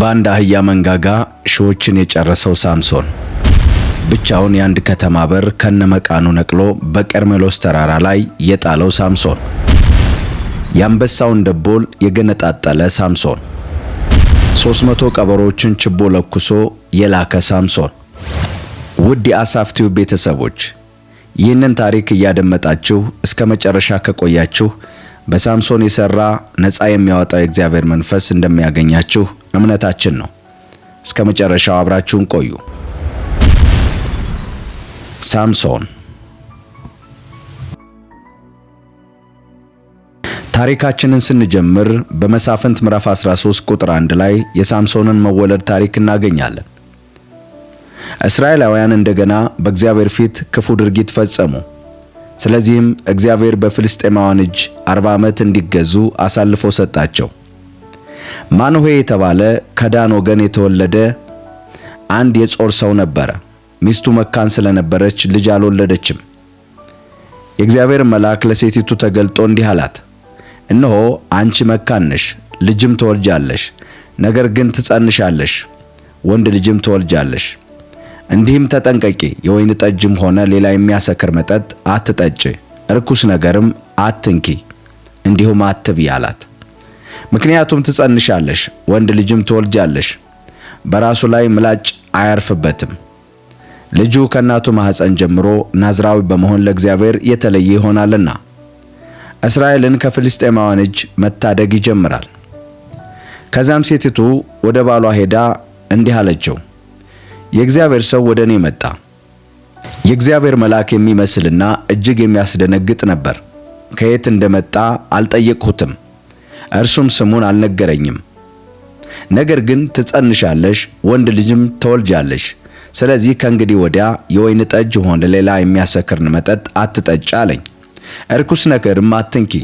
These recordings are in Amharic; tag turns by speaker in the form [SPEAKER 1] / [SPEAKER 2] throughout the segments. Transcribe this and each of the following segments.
[SPEAKER 1] በአንድ አህያ መንጋጋ ሺዎችን የጨረሰው ሳምሶን ብቻውን የአንድ ከተማ በር ከነመቃኑ ነቅሎ በቀርሜሎስ ተራራ ላይ የጣለው ሳምሶን፣ የአንበሳውን ደቦል የገነጣጠለ ሳምሶን፣ 300 ቀበሮችን ችቦ ለኩሶ የላከ ሳምሶን። ውድ የአሳፍ ቲዩብ ቤተሰቦች ይህንን ታሪክ እያደመጣችሁ እስከ መጨረሻ ከቆያችሁ በሳምሶን የሰራ ነፃ የሚያወጣው የእግዚአብሔር መንፈስ እንደሚያገኛችሁ እምነታችን ነው። እስከ መጨረሻው አብራችሁን ቆዩ። ሳምሶን ታሪካችንን ስንጀምር በመሳፍንት ምዕራፍ 13 ቁጥር 1 ላይ የሳምሶንን መወለድ ታሪክ እናገኛለን። እስራኤላውያን እንደገና በእግዚአብሔር ፊት ክፉ ድርጊት ፈጸሙ። ስለዚህም እግዚአብሔር በፍልስጤማውያን እጅ 40 ዓመት እንዲገዙ አሳልፎ ሰጣቸው። ማኑሄ የተባለ ከዳን ወገን የተወለደ አንድ የጾር ሰው ነበረ። ሚስቱ መካን ስለነበረች ልጅ አልወለደችም። የእግዚአብሔር መልአክ ለሴቲቱ ተገልጦ እንዲህ አላት፣ እነሆ አንቺ መካን ነሽ፣ ልጅም ትወልጃለሽ። ነገር ግን ትጸንሻለሽ፣ ወንድ ልጅም ትወልጃለሽ። እንዲህም ተጠንቀቂ፣ የወይን ጠጅም ሆነ ሌላ የሚያሰክር መጠጥ አትጠጪ፣ ርኩስ ነገርም አትንኪ፣ እንዲሁም አትብዪ አላት። ምክንያቱም ትጸንሻለሽ፣ ወንድ ልጅም ትወልጃለሽ፣ በራሱ ላይ ምላጭ አያርፍበትም። ልጁ ከእናቱ ማኅፀን ጀምሮ ናዝራዊ በመሆን ለእግዚአብሔር የተለየ ይሆናልና እስራኤልን ከፍልስጤማውያን እጅ መታደግ ይጀምራል። ከዛም ሴቲቱ ወደ ባሏ ሄዳ እንዲህ አለችው፣ የእግዚአብሔር ሰው ወደ እኔ መጣ። የእግዚአብሔር መልአክ የሚመስልና እጅግ የሚያስደነግጥ ነበር። ከየት እንደመጣ አልጠየቅሁትም፣ እርሱም ስሙን አልነገረኝም። ነገር ግን ትጸንሻለሽ፣ ወንድ ልጅም ትወልጃለሽ። ስለዚህ ከእንግዲህ ወዲያ የወይን ጠጅ ሆነ ሌላ የሚያሰክር መጠጥ አትጠጪ አለኝ። ርኩስ ነገርም አትንኪ።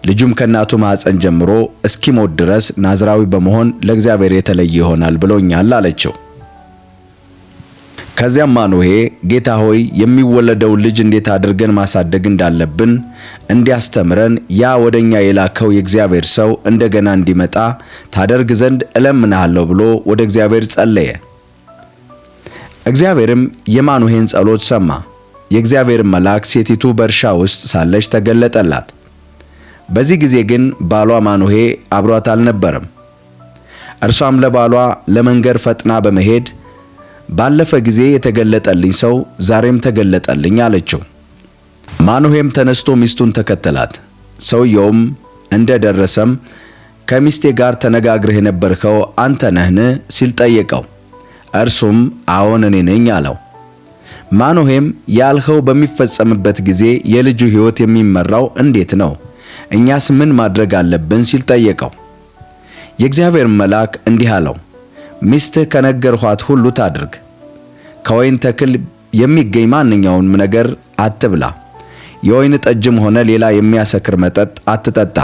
[SPEAKER 1] ልጁም ከእናቱ ማኅፀን ጀምሮ እስኪሞት ድረስ ናዝራዊ በመሆን ለእግዚአብሔር የተለየ ይሆናል ብሎኛል አለችው። ከዚያም ማኑሄ ጌታ ሆይ የሚወለደውን ልጅ እንዴት አድርገን ማሳደግ እንዳለብን እንዲያስተምረን ያ ወደኛ የላከው የእግዚአብሔር ሰው እንደገና እንዲመጣ ታደርግ ዘንድ እለምንሃለሁ ብሎ ወደ እግዚአብሔር ጸለየ። እግዚአብሔርም የማኑሄን ጸሎት ሰማ። የእግዚአብሔር መልአክ ሴቲቱ በእርሻ ውስጥ ሳለች ተገለጠላት። በዚህ ጊዜ ግን ባሏ ማኑሄ አብሯት አልነበረም። እርሷም ለባሏ ለመንገር ፈጥና በመሄድ ባለፈ ጊዜ የተገለጠልኝ ሰው ዛሬም ተገለጠልኝ አለችው። ማኑሄም ተነስቶ ሚስቱን ተከተላት። ሰውየውም እንደደረሰም ከሚስቴ ጋር ተነጋግረህ የነበርከው አንተ ነህን ሲል ጠየቀው። እርሱም አዎን እኔ ነኝ አለው። ማኑሄም ያልኸው በሚፈጸምበት ጊዜ የልጁ ሕይወት የሚመራው እንዴት ነው? እኛስ ምን ማድረግ አለብን ሲል ጠየቀው። የእግዚአብሔር መልአክ እንዲህ አለው፣ ሚስትህ ከነገርኋት ሁሉ ታድርግ። ከወይን ተክል የሚገኝ ማንኛውንም ነገር አትብላ። የወይን ጠጅም ሆነ ሌላ የሚያሰክር መጠጥ አትጠጣ።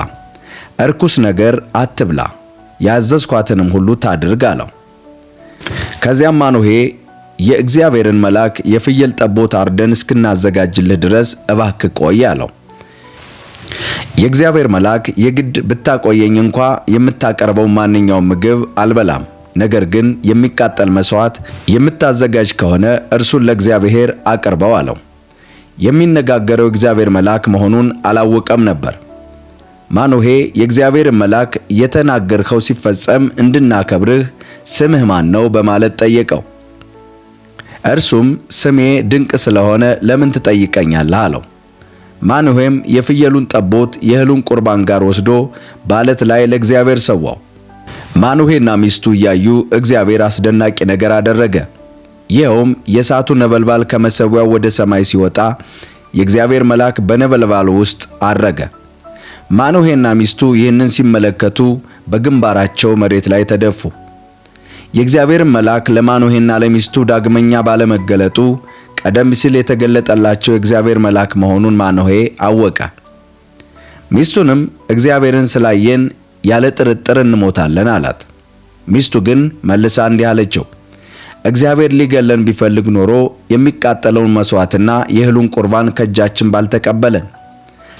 [SPEAKER 1] ርኩስ ነገር አትብላ። ያዘዝኳትንም ሁሉ ታድርግ አለው። ከዚያም ማኑሄ የእግዚአብሔርን መልአክ የፍየል ጠቦት አርደን እስክናዘጋጅልህ ድረስ እባክህ ቆይ አለው። የእግዚአብሔር መልአክ የግድ ብታቆየኝ እንኳ የምታቀርበው ማንኛውም ምግብ አልበላም፣ ነገር ግን የሚቃጠል መስዋዕት የምታዘጋጅ ከሆነ እርሱን ለእግዚአብሔር አቅርበው አለው። የሚነጋገረው እግዚአብሔር መልአክ መሆኑን አላወቀም ነበር። ማኑሄ የእግዚአብሔር መልአክ የተናገርከው ሲፈጸም እንድናከብርህ ስምህ ማን ነው በማለት ጠየቀው። እርሱም ስሜ ድንቅ ስለሆነ ለምን ትጠይቀኛለህ አለው። ማኑሄም የፍየሉን ጠቦት የእህሉን ቁርባን ጋር ወስዶ በዓለት ላይ ለእግዚአብሔር ሰዋው። ማኑሄና ሚስቱ እያዩ እግዚአብሔር አስደናቂ ነገር አደረገ። ይኸውም የእሳቱ ነበልባል ከመሠዊያው ወደ ሰማይ ሲወጣ የእግዚአብሔር መልአክ በነበልባሉ ውስጥ አረገ። ማኑሄና ሚስቱ ይህንን ሲመለከቱ በግንባራቸው መሬት ላይ ተደፉ። የእግዚአብሔር መልአክ ለማኑሄና ለሚስቱ ዳግመኛ ባለመገለጡ ቀደም ሲል የተገለጠላቸው የእግዚአብሔር መልአክ መሆኑን ማኑሄ አወቀ። ሚስቱንም እግዚአብሔርን ስላየን ያለ ጥርጥር እንሞታለን አላት። ሚስቱ ግን መልሳ እንዲህ አለችው፣ እግዚአብሔር ሊገለን ቢፈልግ ኖሮ የሚቃጠለውን መስዋዕትና የእህሉን ቁርባን ከእጃችን ባልተቀበለን፣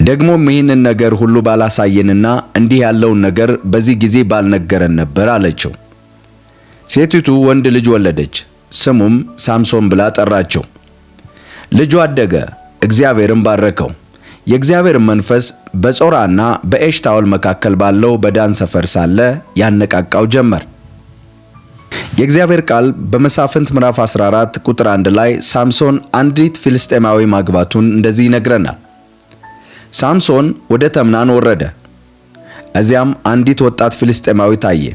[SPEAKER 1] ደግሞም ይህንን ነገር ሁሉ ባላሳየንና እንዲህ ያለውን ነገር በዚህ ጊዜ ባልነገረን ነበር አለችው። ሴቲቱ ወንድ ልጅ ወለደች፣ ስሙም ሳምሶን ብላ ጠራችው። ልጁ አደገ፣ እግዚአብሔርም ባረከው። የእግዚአብሔር መንፈስ በጾራና በኤሽታኦል መካከል ባለው በዳን ሰፈር ሳለ ያነቃቃው ጀመር። የእግዚአብሔር ቃል በመሳፍንት ምዕራፍ 14 ቁጥር 1 ላይ ሳምሶን አንዲት ፍልስጤማዊ ማግባቱን እንደዚህ ይነግረናል። ሳምሶን ወደ ተምናን ወረደ፣ እዚያም አንዲት ወጣት ፍልስጤማዊ ታየ።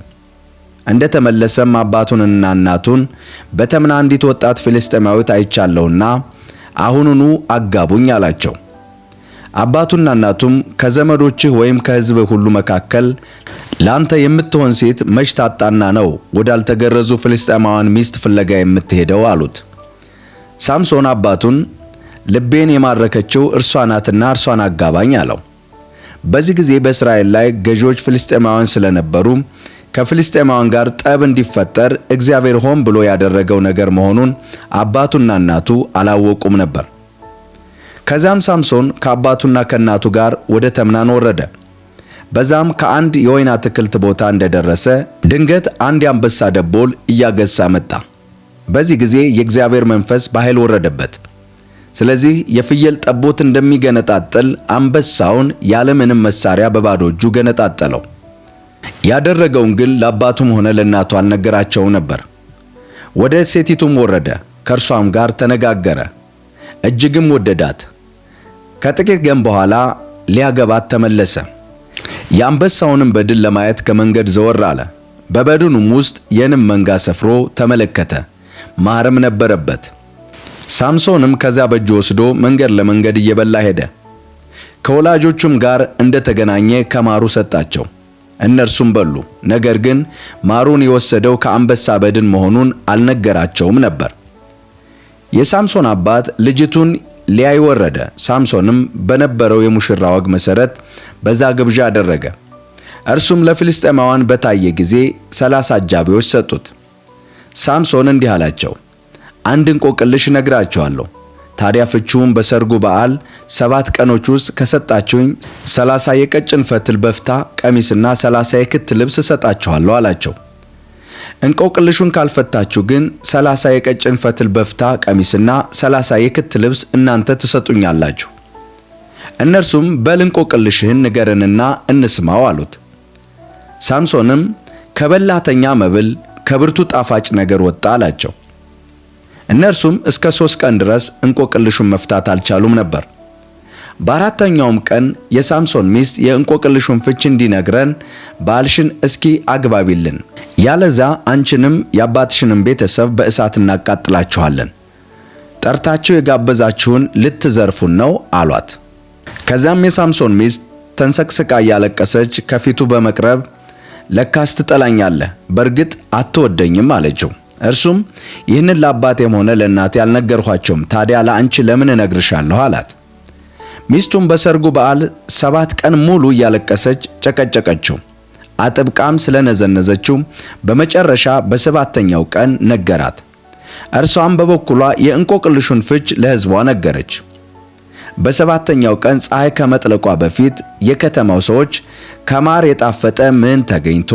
[SPEAKER 1] እንደ ተመለሰም አባቱንና እናቱን በተምና አንዲት ወጣት ፍልስጤማዊት አይቻለሁና አሁኑኑ አጋቡኝ አላቸው። አባቱና እናቱም ከዘመዶችህ ወይም ከሕዝብህ ሁሉ መካከል ላንተ የምትሆን ሴት መች ታጣና ነው ወዳልተገረዙ ፍልስጤማውያን ሚስት ፍለጋ የምትሄደው አሉት። ሳምሶን አባቱን ልቤን የማረከችው እርሷ ናትና እርሷን አጋባኝ አለው። በዚህ ጊዜ በእስራኤል ላይ ገዢዎች ፍልስጤማውያን ስለነበሩ ከፍልስጤማውያን ጋር ጠብ እንዲፈጠር እግዚአብሔር ሆን ብሎ ያደረገው ነገር መሆኑን አባቱና እናቱ አላወቁም ነበር። ከዛም ሳምሶን ከአባቱና ከእናቱ ጋር ወደ ተምናን ወረደ። በዛም ከአንድ የወይን አትክልት ቦታ እንደደረሰ ድንገት አንድ የአንበሳ ደቦል እያገሳ መጣ። በዚህ ጊዜ የእግዚአብሔር መንፈስ በኃይል ወረደበት። ስለዚህ የፍየል ጠቦት እንደሚገነጣጥል አንበሳውን ያለምንም መሳሪያ በባዶ እጁ ገነጣጠለው። ያደረገውን ግን ለአባቱም ሆነ ለእናቱ አልነገራቸውም ነበር። ወደ ሴቲቱም ወረደ፣ ከእርሷም ጋር ተነጋገረ፣ እጅግም ወደዳት። ከጥቂት ቀን በኋላ ሊያገባት ተመለሰ። የአንበሳውንም በድን ለማየት ከመንገድ ዘወር አለ። በበድኑም ውስጥ የንብ መንጋ ሰፍሮ ተመለከተ፣ ማርም ነበረበት። ሳምሶንም ከዚያ በእጁ ወስዶ መንገድ ለመንገድ እየበላ ሄደ። ከወላጆቹም ጋር እንደተገናኘ ከማሩ ሰጣቸው፣ እነርሱም በሉ። ነገር ግን ማሩን የወሰደው ከአንበሳ በድን መሆኑን አልነገራቸውም ነበር። የሳምሶን አባት ልጅቱን ሊያይ ወረደ። ሳምሶንም በነበረው የሙሽራ ወግ መሰረት በዛ ግብዣ አደረገ። እርሱም ለፍልስጤማውያን በታየ ጊዜ 30 አጃቢዎች ሰጡት። ሳምሶን እንዲህ አላቸው፣ አንድ እንቆቅልሽ እነግራችኋለሁ። ታዲያ ፍቺውን በሰርጉ በዓል 7 ቀኖች ውስጥ ከሰጣችሁኝ 30 የቀጭን ፈትል በፍታ ቀሚስና 30 የክት ልብስ እሰጣችኋለሁ አላቸው። እንቆቅልሹን ካልፈታችሁ ግን 30 የቀጭን ፈትል በፍታ ቀሚስና 30 የክት ልብስ እናንተ ትሰጡኛላችሁ። እነርሱም በል እንቆቅልሽህን ንገረንና እንስማው አሉት። ሳምሶንም ከበላተኛ መብል ከብርቱ ጣፋጭ ነገር ወጣ አላቸው። እነርሱም እስከ 3 ቀን ድረስ እንቆቅልሹን መፍታት አልቻሉም ነበር። በአራተኛውም ቀን የሳምሶን ሚስት የእንቆቅልሹን ፍች እንዲነግረን ባልሽን እስኪ አግባቢልን፣ ያለዛ አንቺንም የአባትሽንም ቤተሰብ በእሳት እናቃጥላችኋለን፣ ጠርታችሁ የጋበዛችሁን ልትዘርፉን ነው አሏት። ከዚያም የሳምሶን ሚስት ተንሰቅስቃ እያለቀሰች ከፊቱ በመቅረብ ለካስ ትጠላኛለህ፣ በእርግጥ አትወደኝም አለችው። እርሱም ይህንን ለአባቴም ሆነ ለእናቴ አልነገርኋቸውም፣ ታዲያ ለአንቺ ለምን እነግርሻለሁ አላት። ሚስቱም በሰርጉ በዓል 7 ቀን ሙሉ እያለቀሰች ጨቀጨቀችው። አጥብቃም ስለነዘነዘችው በመጨረሻ በ7ኛው ቀን ነገራት። እርሷም በበኩሏ የእንቆቅልሹን ፍች ለሕዝቧ ነገረች። በ7ኛው ቀን ፀሐይ ከመጥለቋ በፊት የከተማው ሰዎች ከማር የጣፈጠ ምን ተገኝቶ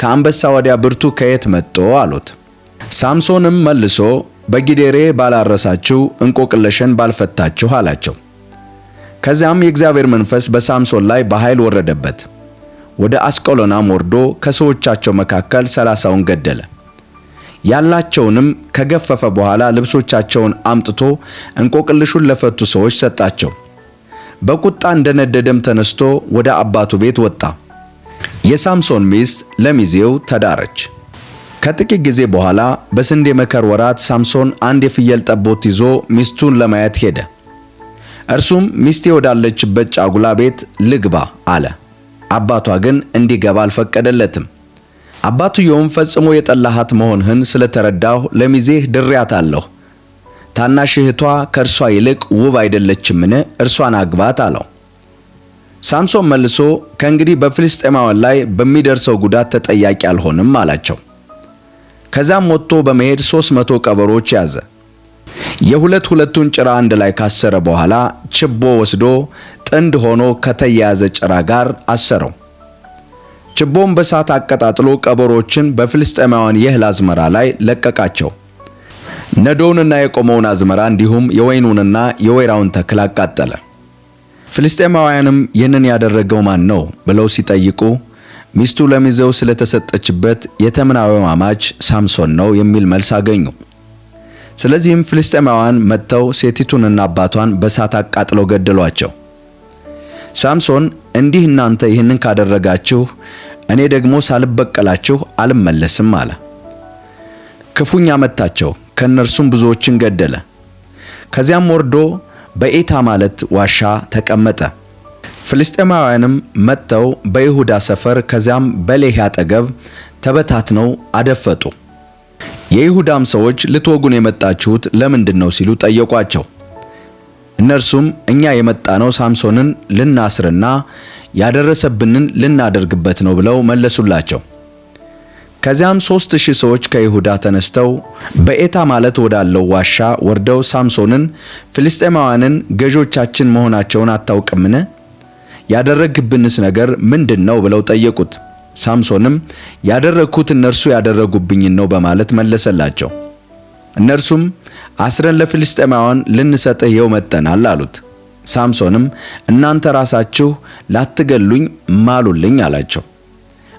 [SPEAKER 1] ከአንበሳ ወዲያ ብርቱ ከየት መጥቶ አሉት። ሳምሶንም መልሶ በጊዴሬ ባላረሳችሁ እንቆቅልሽን ባልፈታችሁ አላቸው። ከዚያም የእግዚአብሔር መንፈስ በሳምሶን ላይ በኃይል ወረደበት። ወደ አስቀሎናም ወርዶ ከሰዎቻቸው መካከል 30ውን ገደለ። ያላቸውንም ከገፈፈ በኋላ ልብሶቻቸውን አምጥቶ እንቆቅልሹን ለፈቱ ሰዎች ሰጣቸው። በቁጣ እንደነደደም ተነስቶ ወደ አባቱ ቤት ወጣ። የሳምሶን ሚስት ለሚዜው ተዳረች። ከጥቂት ጊዜ በኋላ በስንዴ መከር ወራት ሳምሶን አንድ የፍየል ጠቦት ይዞ ሚስቱን ለማየት ሄደ። እርሱም ሚስቴ ወዳለችበት ጫጉላ ቤት ልግባ አለ። አባቷ ግን እንዲገባ አልፈቀደለትም። አባቱየውም ፈጽሞ የጠላሃት መሆንህን ስለተረዳሁ ለሚዜህ ድሬያታለሁ፣ ታናሽ እህቷ ከእርሷ ይልቅ ውብ አይደለችምን? እርሷን አግባት አለው። ሳምሶን መልሶ ከእንግዲህ በፍልስጤማውያን ላይ በሚደርሰው ጉዳት ተጠያቂ አልሆንም አላቸው። ከዛም ወጥቶ በመሄድ 300 ቀበሮች ያዘ። የሁለቱን ጭራ አንድ ላይ ካሰረ በኋላ ችቦ ወስዶ ጥንድ ሆኖ ከተያያዘ ጭራ ጋር አሰረው። ችቦም በእሳት አቀጣጥሎ ቀበሮችን በፍልስጤማውያን የእህል አዝመራ ላይ ለቀቃቸው። ነዶውንና የቆመውን አዝመራ እንዲሁም የወይኑንና የወይራውን ተክል አቃጠለ። ፍልስጤማውያንም ይህንን ያደረገው ማን ነው ብለው ሲጠይቁ ሚስቱ ለሚዜው ስለተሰጠችበት የተምናዊው አማች ሳምሶን ነው የሚል መልስ አገኙ። ስለዚህም ፍልስጤማውያን መጥተው ሴቲቱንና አባቷን በእሳት አቃጥለው ገደሏቸው። ሳምሶን እንዲህ እናንተ ይህንን ካደረጋችሁ እኔ ደግሞ ሳልበቀላችሁ አልመለስም አለ። ክፉኛ መታቸው፣ ከእነርሱም ብዙዎችን ገደለ። ከዚያም ወርዶ በኤታ ማለት ዋሻ ተቀመጠ። ፍልስጤማውያንም መጥተው በይሁዳ ሰፈር ከዚያም በሌሒ አጠገብ ተበታትነው አደፈጡ። የይሁዳም ሰዎች ልትወጉን የመጣችሁት ለምንድን ነው ሲሉ ጠየቋቸው። እነርሱም እኛ የመጣነው ሳምሶንን ልናስርና ያደረሰብንን ልናደርግበት ነው ብለው መለሱላቸው። ከዚያም 3000 ሰዎች ከይሁዳ ተነስተው በኤታ ማለት ወዳለው ዋሻ ወርደው ሳምሶንን ፍልስጤማውያንን ገዦቻችን መሆናቸውን አታውቅምን? ያደረግብንስ ነገር ምንድነው ብለው ጠየቁት። ሳምሶንም ያደረግኩት እነርሱ ያደረጉብኝን ነው በማለት መለሰላቸው። እነርሱም አስረን ለፍልስጤማውያን ልንሰጥህ ይኸው መጥተናል አሉት። ሳምሶንም እናንተ ራሳችሁ ላትገሉኝ ማሉልኝ አላቸው።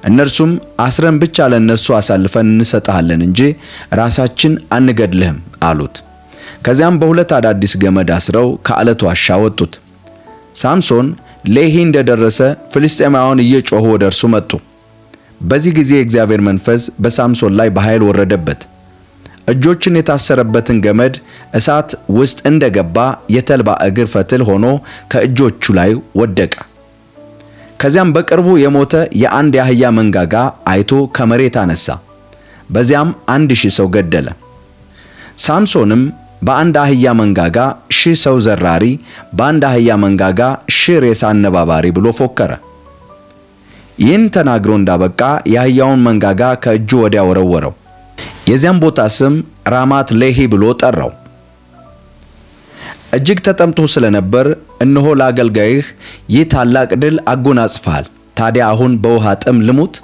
[SPEAKER 1] እነርሱም አስረን ብቻ ለእነርሱ አሳልፈን እንሰጥሃለን እንጂ ራሳችን አንገድልህም አሉት። ከዚያም በሁለት አዳዲስ ገመድ አስረው ከዓለት ዋሻ ወጡት። ሳምሶን ሌሒ እንደደረሰ ፍልስጤማውያን እየጮኹ ወደ እርሱ መጡ። በዚህ ጊዜ የእግዚአብሔር መንፈስ በሳምሶን ላይ በኃይል ወረደበት። እጆችን የታሰረበትን ገመድ እሳት ውስጥ እንደገባ የተልባ እግር ፈትል ሆኖ ከእጆቹ ላይ ወደቀ። ከዚያም በቅርቡ የሞተ የአንድ የአህያ መንጋጋ አይቶ ከመሬት አነሳ። በዚያም 1000 ሰው ገደለ። ሳምሶንም በአንድ አህያ መንጋጋ 1000 ሰው ዘራሪ፣ በአንድ አህያ መንጋጋ 1000 ሬሳ አነባባሪ ብሎ ፎከረ። ይህን ተናግሮ እንዳበቃ የአህያውን መንጋጋ ከእጁ ወዲያ ወረወረው። የዚያም ቦታ ስም ራማት ሌሒ ብሎ ጠራው። እጅግ ተጠምቶ ስለነበር እነሆ ለአገልጋይህ ይህ ታላቅ ድል አጎናጽፈሃል። ታዲያ አሁን በውሃ ጥም ልሙት?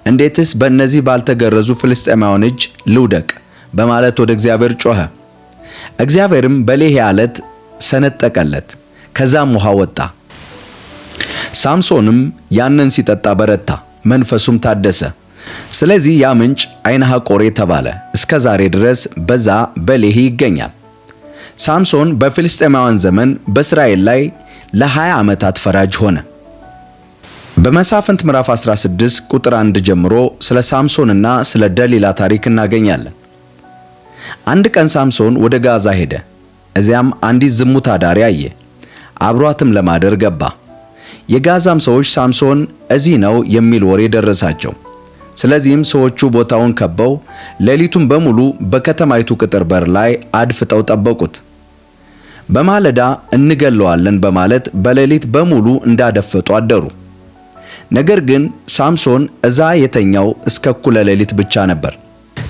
[SPEAKER 1] እንዴትስ በእነዚህ ባልተገረዙ ፍልስጤማውያን እጅ ልውደቅ? በማለት ወደ እግዚአብሔር ጮኸ። እግዚአብሔርም በሌሒ ዓለት ሰነጠቀለት፣ ከዛም ውሃ ወጣ። ሳምሶንም ያንን ሲጠጣ በረታ፣ መንፈሱም ታደሰ። ስለዚህ ያ ምንጭ ዓይነ ሐቆሬ ተባለ። እስከ ዛሬ ድረስ በዛ በሌሒ ይገኛል። ሳምሶን በፍልስጤማውያን ዘመን በእስራኤል ላይ ለ20 ዓመታት ፈራጅ ሆነ። በመሳፍንት ምዕራፍ 16 ቁጥር 1 ጀምሮ ስለ ሳምሶንና ስለ ደሊላ ታሪክ እናገኛለን። አንድ ቀን ሳምሶን ወደ ጋዛ ሄደ። እዚያም አንዲት ዝሙት አዳሪ አየ። አብሯትም ለማደር ገባ። የጋዛም ሰዎች ሳምሶን እዚህ ነው የሚል ወሬ ደረሳቸው። ስለዚህም ሰዎቹ ቦታውን ከበው ሌሊቱን በሙሉ በከተማይቱ ቅጥር በር ላይ አድፍጠው ጠበቁት። በማለዳ እንገለዋለን በማለት በሌሊት በሙሉ እንዳደፈጡ አደሩ። ነገር ግን ሳምሶን እዛ የተኛው እስከ እኩለ ሌሊት ብቻ ነበር።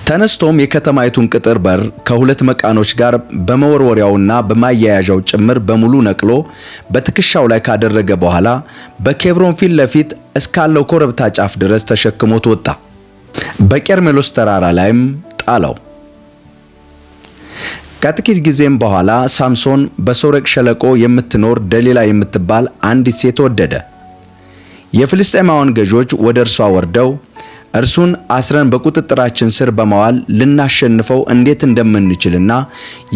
[SPEAKER 1] ተነስቶም የከተማይቱን ቅጥር በር ከሁለት መቃኖች ጋር በመወርወሪያውና በማያያዣው ጭምር በሙሉ ነቅሎ በትከሻው ላይ ካደረገ በኋላ በኬብሮን ፊት ለፊት እስካለው ኮረብታ ጫፍ ድረስ ተሸክሞት ወጣ። በቀርሜሎስ ተራራ ላይም ጣለው። ከጥቂት ጊዜም በኋላ ሳምሶን በሶሬቅ ሸለቆ የምትኖር ደሊላ የምትባል አንዲት ሴት ወደደ። የፍልስጤማውያን ገዦች ወደ እርሷ ወርደው እርሱን አስረን በቁጥጥራችን ስር በማዋል ልናሸንፈው እንዴት እንደምንችልና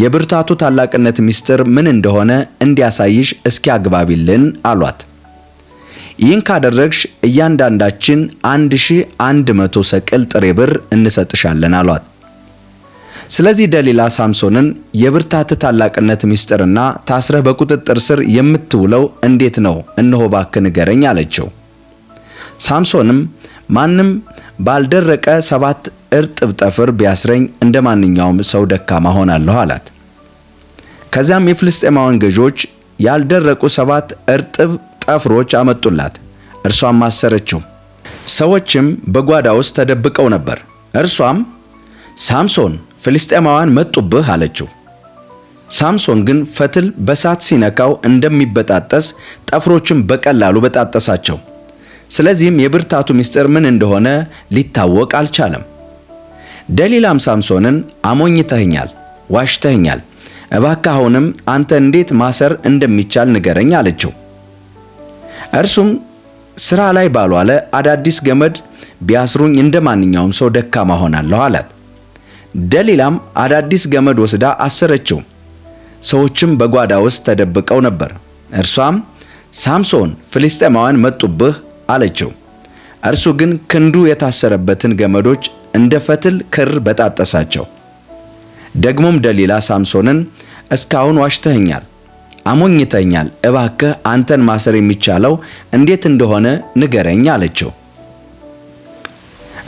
[SPEAKER 1] የብርታቱ ታላቅነት ምስጢር ምን እንደሆነ እንዲያሳይሽ እስኪ አግባቢልን አሏት። ይህን ካደረግሽ እያንዳንዳችን 1100 ሰቅል ጥሬ ብር እንሰጥሻለን አሏት። ስለዚህ ደሊላ ሳምሶንን የብርታት ታላቅነት ምስጢርና ታስረህ በቁጥጥር ስር የምትውለው እንዴት ነው? እነሆ እባክህ ንገረኝ አለችው። ሳምሶንም ማንም ባልደረቀ 7 እርጥብ ጠፍር ቢያስረኝ እንደማንኛውም ሰው ደካማ ሆናለሁ አላት። ከዚያም የፍልስጤማውያን ገዦች ያልደረቁ 7 እርጥብ ጠፍሮች አመጡላት። እርሷም አሰረችው። ሰዎችም በጓዳ ውስጥ ተደብቀው ነበር። እርሷም ሳምሶን ፍልስጤማውያን መጡብህ አለችው። ሳምሶን ግን ፈትል በሳት ሲነካው እንደሚበጣጠስ ጠፍሮችን በቀላሉ በጣጠሳቸው። ስለዚህም የብርታቱ ምስጢር ምን እንደሆነ ሊታወቅ አልቻለም። ደሊላም ሳምሶንን አሞኝተኸኛል፣ ዋሽተኸኛል፣ እባክህ አሁንም አንተ እንዴት ማሰር እንደሚቻል ንገረኝ አለችው። እርሱም ሥራ ላይ ባልዋለ አዳዲስ ገመድ ቢያስሩኝ እንደ ማንኛውም ሰው ደካማ ሆናለሁ አላት። ደሊላም አዳዲስ ገመድ ወስዳ አሰረችው። ሰዎችም በጓዳ ውስጥ ተደብቀው ነበር። እርሷም ሳምሶን ፍልስጤማውያን መጡብህ አለችው። እርሱ ግን ክንዱ የታሰረበትን ገመዶች እንደ ፈትል ክር በጣጠሳቸው። ደግሞም ደሊላ ሳምሶንን እስካሁን ዋሽተኸኛል፣ አሞኝተኛል፣ እባክህ አንተን ማሰር የሚቻለው እንዴት እንደሆነ ንገረኝ አለችው።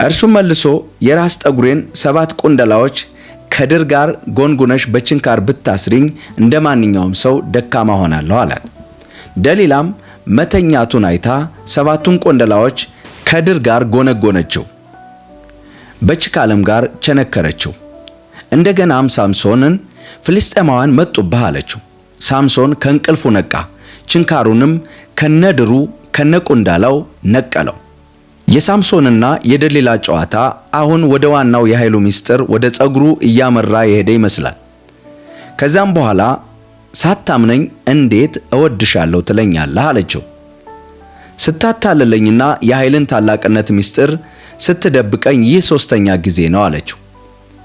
[SPEAKER 1] እርሱም መልሶ የራስ ጠጉሬን 7 ቁንደላዎች ከድር ጋር ጎንጉነሽ በችንካር ብታስሪኝ እንደ ማንኛውም ሰው ደካማ ሆናለሁ አላት። ደሊላም መተኛቱን አይታ 7ቱን ቆንደላዎች ከድር ጋር ጎነጎነችው፣ በችካልም ጋር ቸነከረችው። እንደገናም ሳምሶንን ፍልስጤማውያን መጡብህ አለችው። ሳምሶን ከእንቅልፉ ነቃ፣ ችንካሩንም ከነድሩ ከነቁንዳላው ነቀለው። የሳምሶንና የደሊላ ጨዋታ አሁን ወደ ዋናው የኃይሉ ምስጢር ወደ ጸጉሩ እያመራ የሄደ ይመስላል። ከዛም በኋላ ሳታምነኝ እንዴት እወድሻለሁ ትለኛለህ አለችው። ስታታለለኝና የኃይልን ታላቅነት ምስጢር ስትደብቀኝ ይህ 3ኛ ጊዜ ነው አለችው።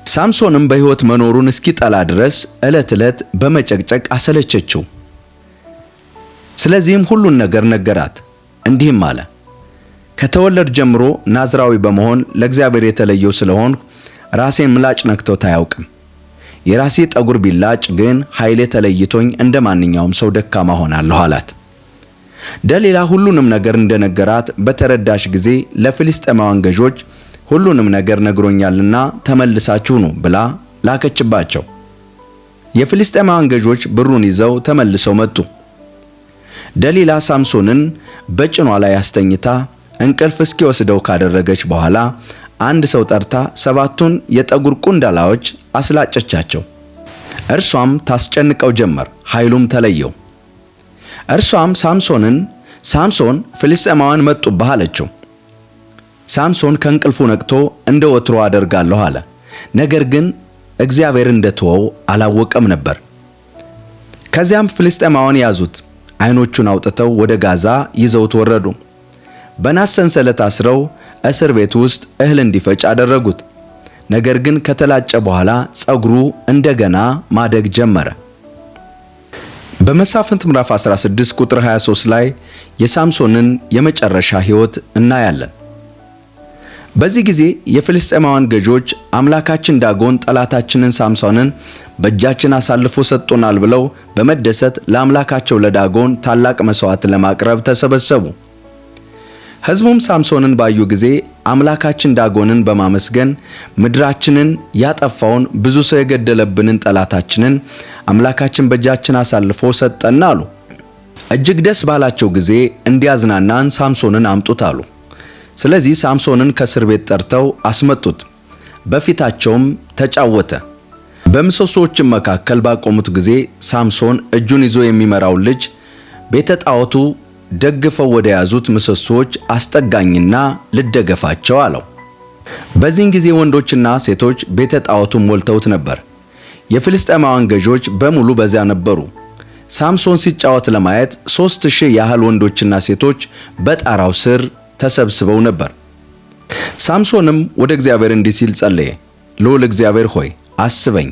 [SPEAKER 1] ሳምሶንም በሕይወት መኖሩን እስኪጠላ ድረስ ዕለት ዕለት በመጨቅጨቅ አሰለቸችው። ስለዚህም ሁሉን ነገር ነገራት፣ እንዲህም አለ: ከተወለድ ጀምሮ ናዝራዊ በመሆን ለእግዚአብሔር የተለየው ስለሆንኩ ራሴን ምላጭ ነክቶት አያውቅም። የራሴ ጠጉር ቢላጭ ግን ኃይሌ ተለይቶኝ እንደ ማንኛውም ሰው ደካማ ሆናለሁ አላት። ደሊላ ሁሉንም ነገር እንደነገራት በተረዳሽ ጊዜ ለፍልስጤማውያን ገዦች ሁሉንም ነገር ነግሮኛልና ተመልሳችሁ ኑ ብላ ላከችባቸው። የፍልስጤማውያን ገዦች ብሩን ይዘው ተመልሰው መጡ። ደሊላ ሳምሶንን በጭኗ ላይ አስተኝታ እንቅልፍ እስኪወስደው ካደረገች በኋላ አንድ ሰው ጠርታ 7ቱን የጠጉር ቁንዳላዎች አስላጨቻቸው። እርሷም ታስጨንቀው ጀመር፣ ኃይሉም ተለየው። እርሷም ሳምሶንን ሳምሶን ፍልስጤማውያን መጡብህ አለችው። ሳምሶን ከእንቅልፉ ነቅቶ እንደ ወትሮ አደርጋለሁ አለ። ነገር ግን እግዚአብሔር እንደተወው አላወቀም ነበር። ከዚያም ፍልስጤማውያን ያዙት፣ ዓይኖቹን አውጥተው ወደ ጋዛ ይዘውት ወረዱ። በናስ ሰንሰለት አስረው እስር ቤት ውስጥ እህል እንዲፈጭ አደረጉት። ነገር ግን ከተላጨ በኋላ ጸጉሩ እንደገና ማደግ ጀመረ። በመሳፍንት ምዕራፍ 16 ቁጥር 23 ላይ የሳምሶንን የመጨረሻ ሕይወት እናያለን። በዚህ ጊዜ የፍልስጤማውያን ገዦች አምላካችን ዳጎን ጠላታችንን ሳምሶንን በእጃችን አሳልፎ ሰጥቶናል ብለው በመደሰት ለአምላካቸው ለዳጎን ታላቅ መስዋዕት ለማቅረብ ተሰበሰቡ። ሕዝቡም ሳምሶንን ባዩ ጊዜ አምላካችን ዳጎንን በማመስገን ምድራችንን ያጠፋውን ብዙ ሰው የገደለብንን ጠላታችንን አምላካችን በእጃችን አሳልፎ ሰጠን አሉ። እጅግ ደስ ባላቸው ጊዜ እንዲያዝናናን ሳምሶንን አምጡት አሉ። ስለዚህ ሳምሶንን ከእስር ቤት ጠርተው አስመጡት። በፊታቸውም ተጫወተ። በምሰሶዎችም መካከል ባቆሙት ጊዜ ሳምሶን እጁን ይዞ የሚመራውን ልጅ ቤተ ጣዖቱ ደግፈው ወደ ያዙት ምሰሶች አስጠጋኝና ልደገፋቸው አለው። በዚህን ጊዜ ወንዶችና ሴቶች ቤተ ጣዖቱን ሞልተውት ነበር። የፍልስጤማውያን ገዦች በሙሉ በዚያ ነበሩ። ሳምሶን ሲጫወት ለማየት 3000 ያህል ወንዶችና ሴቶች በጣራው ስር ተሰብስበው ነበር። ሳምሶንም ወደ እግዚአብሔር እንዲህ ሲል ጸለየ። ልዑል እግዚአብሔር ሆይ አስበኝ፣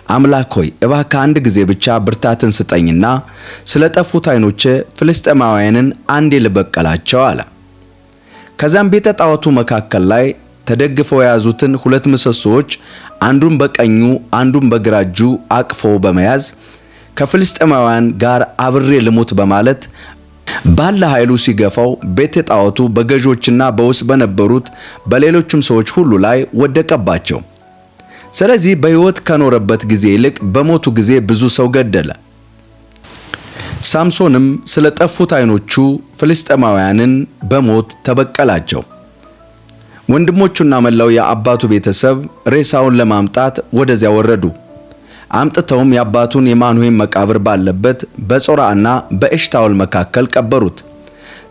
[SPEAKER 1] አምላክ ሆይ እባክህ አንድ ጊዜ ብቻ ብርታትን ስጠኝና ስለጠፉት ዓይኖቼ ፍልስጤማውያንን አንዴ ልበቀላቸው አለ። ከዛም ቤተ ጣዖቱ መካከል ላይ ተደግፈው የያዙትን 2 ምሰሶዎች አንዱን በቀኙ አንዱን በግራ እጁ አቅፎ በመያዝ ከፍልስጤማውያን ጋር አብሬ ልሙት በማለት ባለ ኃይሉ ሲገፋው ቤተ ጣዖቱ በገዦችና በውስጥ በነበሩት በሌሎችም ሰዎች ሁሉ ላይ ወደቀባቸው። ስለዚህ በሕይወት ከኖረበት ጊዜ ይልቅ በሞቱ ጊዜ ብዙ ሰው ገደለ። ሳምሶንም ስለ ጠፉት ዓይኖቹ ፍልስጤማውያንን በሞት ተበቀላቸው። ወንድሞቹና መላው የአባቱ ቤተሰብ ሬሳውን ለማምጣት ወደዚያ ወረዱ። አምጥተውም የአባቱን የማኑሄም መቃብር ባለበት በጾርዓና በኤሽታኦል መካከል ቀበሩት።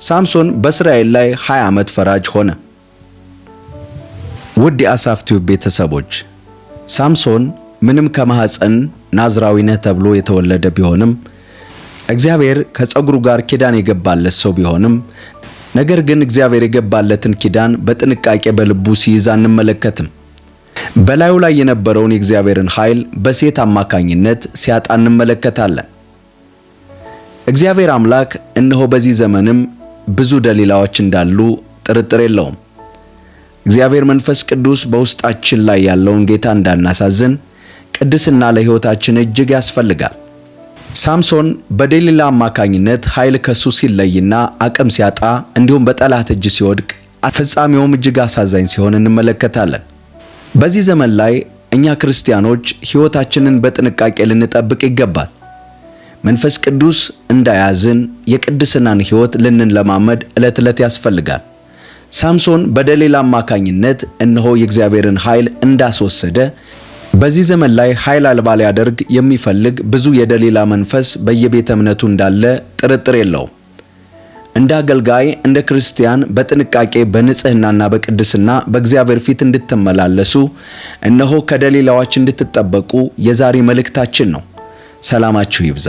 [SPEAKER 1] ሳምሶን በእስራኤል ላይ 20 ዓመት ፈራጅ ሆነ። ውድ የአሳፍ ቲዩብ ቤተሰቦች ሳምሶን ምንም ከማህፀን ናዝራዊ ነህ ተብሎ የተወለደ ቢሆንም እግዚአብሔር ከፀጉሩ ጋር ኪዳን የገባለት ሰው ቢሆንም ነገር ግን እግዚአብሔር የገባለትን ኪዳን በጥንቃቄ በልቡ ሲይዝ አንመለከትም። በላዩ ላይ የነበረውን የእግዚአብሔርን ኃይል በሴት አማካኝነት ሲያጣ እንመለከታለን። እግዚአብሔር አምላክ እነሆ በዚህ ዘመንም ብዙ ደሊላዎች እንዳሉ ጥርጥር የለውም። እግዚአብሔር መንፈስ ቅዱስ በውስጣችን ላይ ያለውን ጌታ እንዳናሳዝን ቅድስና ለሕይወታችን እጅግ ያስፈልጋል። ሳምሶን በደሊላ አማካኝነት ኃይል ከሱ ሲለይና አቅም ሲያጣ እንዲሁም በጠላት እጅ ሲወድቅ ፍጻሜውም እጅግ አሳዛኝ ሲሆን እንመለከታለን። በዚህ ዘመን ላይ እኛ ክርስቲያኖች ሕይወታችንን በጥንቃቄ ልንጠብቅ ይገባል። መንፈስ ቅዱስ እንዳያዝን የቅድስናን ሕይወት ልንለማመድ ዕለት ዕለት ያስፈልጋል። ሳምሶን በደሊላ አማካኝነት እነሆ የእግዚአብሔርን ኃይል እንዳስወሰደ በዚህ ዘመን ላይ ኃይል አልባ ሊያደርግ የሚፈልግ ብዙ የደሊላ መንፈስ በየቤተ እምነቱ እንዳለ ጥርጥር የለውም። እንደ አገልጋይ እንደ ክርስቲያን በጥንቃቄ በንጽህናና በቅድስና በእግዚአብሔር ፊት እንድትመላለሱ እነሆ ከደሊላዎች እንድትጠበቁ የዛሬ መልእክታችን ነው። ሰላማችሁ ይብዛ።